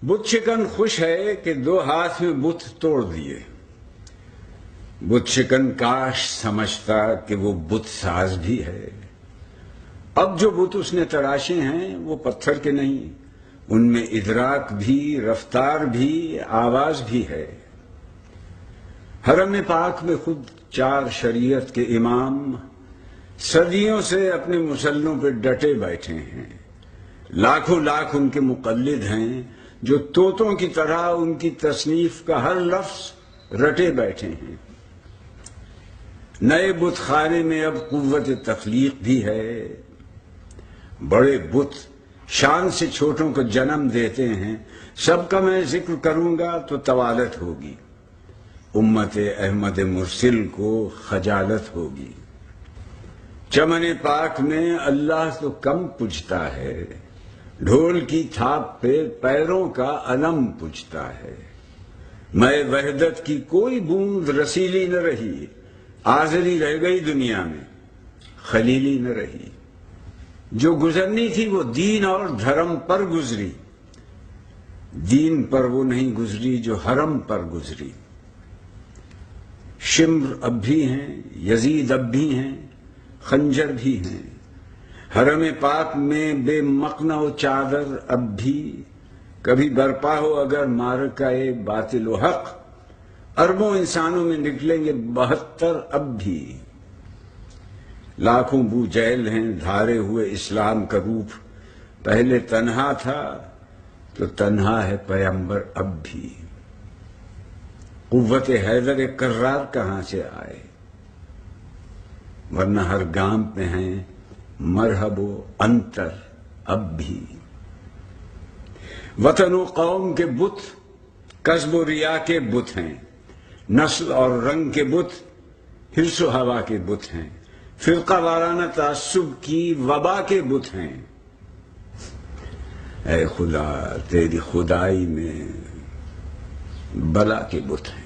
بت شکن خوش ہے کہ 2 ہاتھ میں بت توڑ دیے۔ بت شکن کاش سمجھتا کہ وہ بت ساز بھی ہے۔ اب جو بت اس نے تراشے ہیں وہ پتھر کے نہیں، ان میں ادراک بھی، رفتار بھی، آواز بھی ہے۔ حرم پاک میں خود 4 شریعت کے امام صدیوں سے اپنے مسلوں پہ ڈٹے بیٹھے ہیں، لاکھوں لاکھ ان کے مقلد ہیں جو طوطوں کی طرح ان کی تصنیف کا ہر لفظ رٹے بیٹھے ہیں۔ نئے بت خانے میں اب قوت تخلیق بھی ہے۔ بڑے بت شان سے چھوٹوں کو جنم دیتے ہیں، سب کا میں ذکر کروں گا تو طوالت ہوگی، امت احمد مرسل کو خجالت ہوگی۔ چمن پاک میں اللہ تو کم پوجتا ہے، ڈھول کی تھاپ پہ پیروں کا علم پوجتا ہے۔ میں وحدت کی کوئی بوند رسیلی نہ رہی، آزری رہ گئی دنیا میں، خلیلی نہ رہی۔ جو گزرنی تھی وہ دین اور دھرم پر گزری، دین پر وہ نہیں گزری جو حرم پر گزری۔ شمر اب بھی ہیں، یزید اب بھی ہیں، خنجر بھی ہیں، حرم پاک میں بے مقنع و چادر اب بھی۔ کبھی برپا ہو اگر معرکہ باطل و حق، اربوں انسانوں میں نکلیں گے 72 اب بھی۔ لاکھوں بو جہل ہیں دھارے ہوئے اسلام کا روپ، پہلے تنہا تھا تو تنہا ہے پیغمبر اب بھی۔ قوت حیدر کرار کہاں سے آئے، ورنہ ہر گام پہ ہیں مرحب و انتر اب بھی۔ وطن و قوم کے بت کسب و ریا کے بت ہیں، نسل اور رنگ کے بت حرص و ہوا کے بت ہیں، فرقہ وارانہ تعصب کی وبا کے بت ہیں۔ اے خدا تیری خدائی میں بلا کے بت ہیں۔